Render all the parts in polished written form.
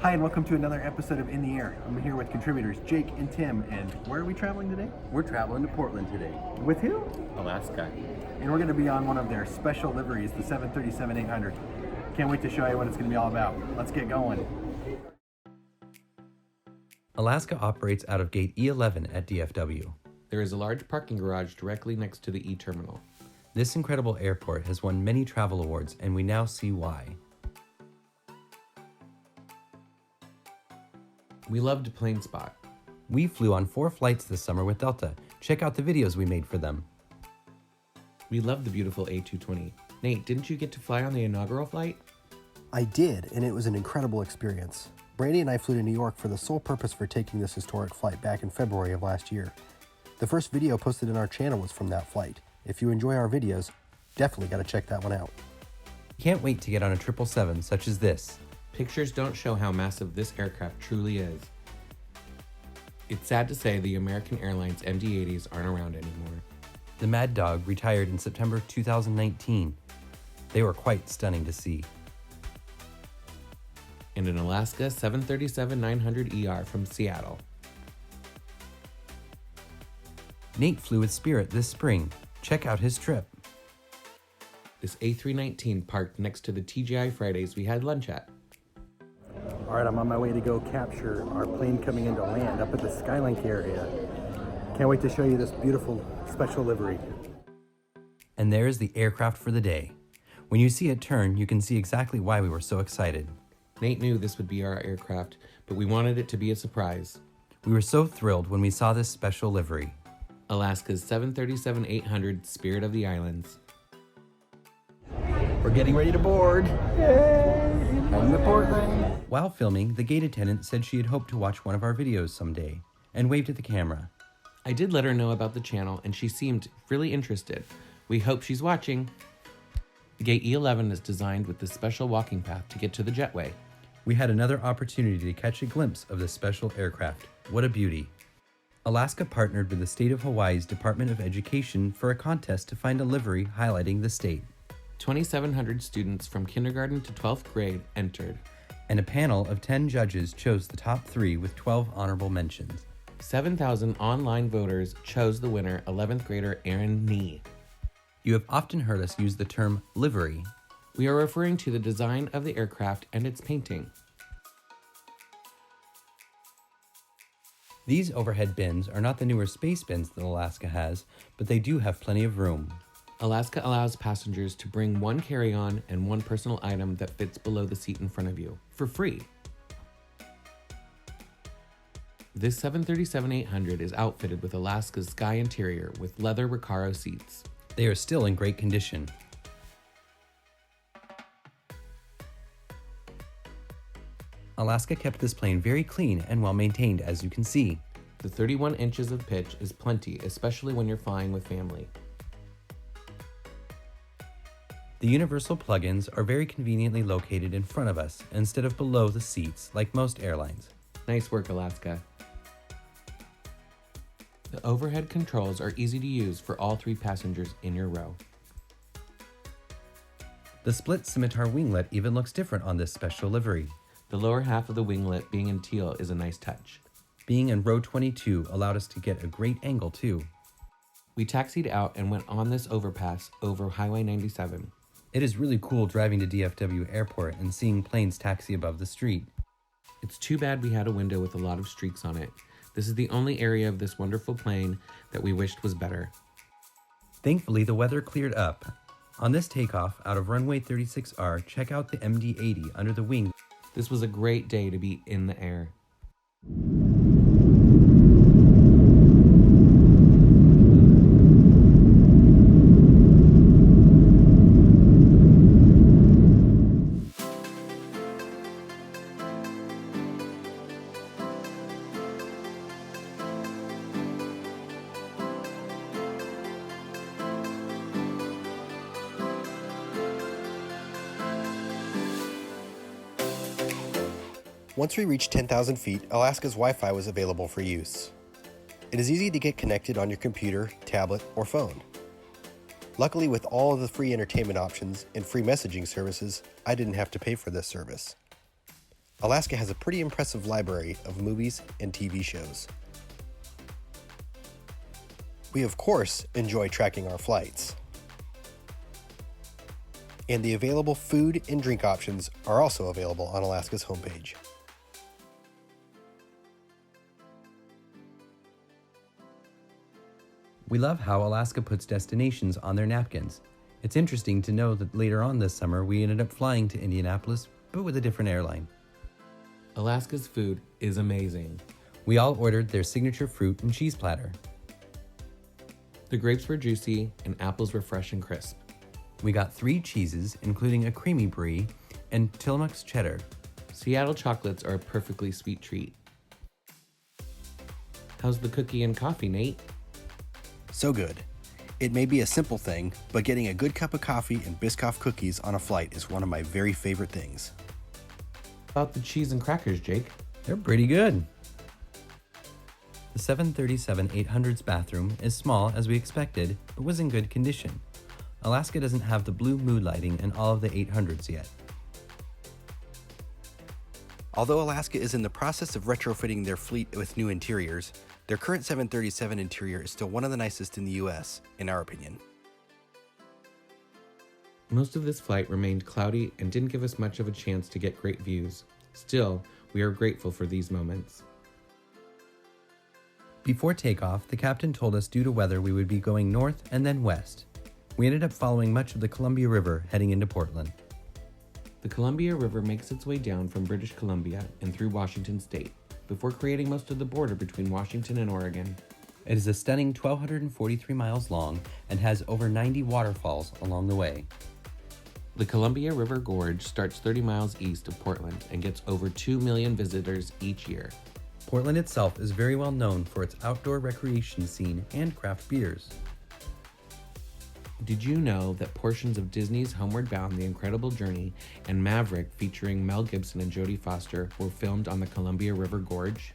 Hi, and welcome to another episode of In the Air. I'm here with contributors Jake and Tim, and where are we traveling today? We're traveling to Portland today. With who? Alaska. And we're going to be on one of their special liveries, the 737-800. Can't wait to show you what it's going to be all about. Let's get going. Alaska operates out of gate E11 at DFW. There is a large parking garage directly next to the E-terminal. This incredible airport has won many travel awards, and we now see why. We loved Plane Spot. We flew on 4 flights this summer with Delta. Check out the videos we made for them. We loved the beautiful A220. Nate, didn't you get to fly on the inaugural flight? I did, and it was an incredible experience. Brandy and I flew to New York for the sole purpose for taking this historic flight back in February of last year. The first video posted in our channel was from that flight. If you enjoy our videos, definitely got to check that one out. Can't wait to get on a 777 such as this. Pictures don't show how massive this aircraft truly is. It's sad to say the American Airlines MD-80s aren't around anymore. The Mad Dog retired in September 2019. They were quite stunning to see. And an Alaska 737-900ER from Seattle. Nate flew with Spirit this spring. Check out his trip. This A319 parked next to the TGI Fridays we had lunch at. All right, I'm on my way to go capture our plane coming into land up at the Skylink area. Can't wait to show you this beautiful special livery. And there's the aircraft for the day. When you see it turn, you can see exactly why we were so excited. Nate knew this would be our aircraft, but we wanted it to be a surprise. We were so thrilled when we saw this special livery. Alaska's 737-800 Spirit of the Islands. We're getting ready to board. Yay! Heading to Portland. While filming, the gate attendant said she had hoped to watch one of our videos someday, and waved at the camera. I did let her know about the channel, and she seemed really interested. We hope she's watching. Gate E11 is designed with this special walking path to get to the jetway. We had another opportunity to catch a glimpse of this special aircraft. What a beauty. Alaska partnered with the state of Hawaii's Department of Education for a contest to find a livery highlighting the state. 2,700 students from kindergarten to 12th grade entered. And a panel of 10 judges chose the top 3 with 12 honorable mentions. 7,000 online voters chose the winner, 11th grader Aaron Nee. You have often heard us use the term livery. We are referring to the design of the aircraft and its painting. These overhead bins are not the newer space bins that Alaska has, but they do have plenty of room. Alaska allows passengers to bring one carry-on and one personal item that fits below the seat in front of you, for free. This 737-800 is outfitted with Alaska's Sky interior with leather Recaro seats. They are still in great condition. Alaska kept this plane very clean and well maintained, as you can see. The 31 inches of pitch is plenty, especially when you're flying with family. The universal plugins are very conveniently located in front of us instead of below the seats like most airlines. Nice work, Alaska. The overhead controls are easy to use for all 3 passengers in your row. The split scimitar winglet even looks different on this special livery. The lower half of the winglet being in teal is a nice touch. Being in row 22 allowed us to get a great angle too. We taxied out and went on this overpass over Highway 97. It is really cool driving to DFW Airport and seeing planes taxi above the street. It's too bad we had a window with a lot of streaks on it. This is the only area of this wonderful plane that we wished was better. Thankfully, the weather cleared up. On this takeoff out of runway 36R, check out the MD-80 under the wing. This was a great day to be in the air. Once we reached 10,000 feet, Alaska's Wi-Fi was available for use. It is easy to get connected on your computer, tablet, or phone. Luckily, with all of the free entertainment options and free messaging services, I didn't have to pay for this service. Alaska has a pretty impressive library of movies and TV shows. We of course enjoy tracking our flights. And the available food and drink options are also available on Alaska's homepage. We love how Alaska puts destinations on their napkins. It's interesting to know that later on this summer we ended up flying to Indianapolis, but with a different airline. Alaska's food is amazing. We all ordered their signature fruit and cheese platter. The grapes were juicy and apples were fresh and crisp. We got 3 cheeses, including a creamy brie and Tillamook's cheddar. Seattle chocolates are a perfectly sweet treat. How's the cookie and coffee, Nate? So good. It may be a simple thing, but getting a good cup of coffee and Biscoff cookies on a flight is one of my very favorite things. How about the cheese and crackers, Jake? They're pretty good. The 737-800's bathroom is small as we expected, but was in good condition. Alaska doesn't have the blue mood lighting in all of the 800s yet. Although Alaska is in the process of retrofitting their fleet with new interiors, their current 737 interior is still one of the nicest in the US, in our opinion. Most of this flight remained cloudy and didn't give us much of a chance to get great views. Still, we are grateful for these moments. Before takeoff, the captain told us due to weather we would be going north and then west. We ended up following much of the Columbia River heading into Portland. The Columbia River makes its way down from British Columbia and through Washington State, before creating most of the border between Washington and Oregon. It is a stunning 1,243 miles long and has over 90 waterfalls along the way. The Columbia River Gorge starts 30 miles east of Portland and gets over 2 million visitors each year. Portland itself is very well known for its outdoor recreation scene and craft beers. Did you know that portions of Disney's Homeward Bound: The Incredible Journey and Maverick featuring Mel Gibson and Jodie Foster were filmed on the Columbia River Gorge?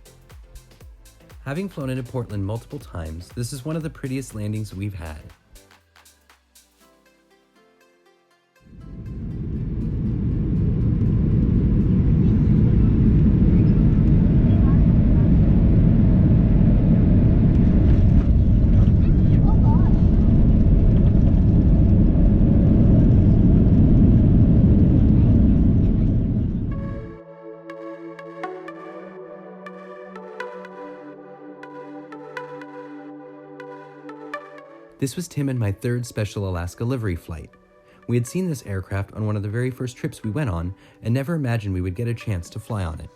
Having flown into Portland multiple times, this is one of the prettiest landings we've had. This was Tim and my 3rd special Alaska livery flight. We had seen this aircraft on one of the very first trips we went on and never imagined we would get a chance to fly on it.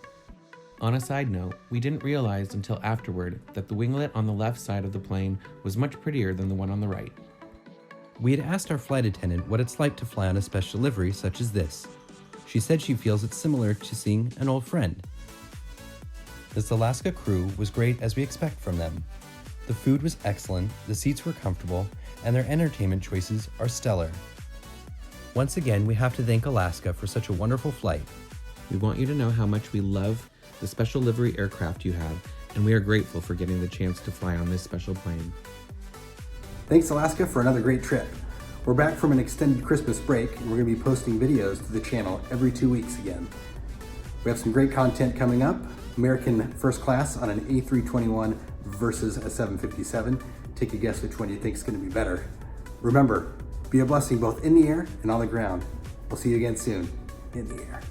On a side note, we didn't realize until afterward that the winglet on the left side of the plane was much prettier than the one on the right. We had asked our flight attendant what it's like to fly on a special livery such as this. She said she feels it's similar to seeing an old friend. This Alaska crew was great as we expect from them. The food was excellent, the seats were comfortable, and their entertainment choices are stellar. Once again, we have to thank Alaska for such a wonderful flight. We want you to know how much we love the special livery aircraft you have, and we are grateful for getting the chance to fly on this special plane. Thanks, Alaska, for another great trip. We're back from an extended Christmas break, and we're going to be posting videos to the channel every 2 weeks again. We have some great content coming up. American first class on an A321 versus a 757. Take a guess which one you think is going to be better. Remember, be a blessing both in the air and on the ground. We'll see you again soon in the air.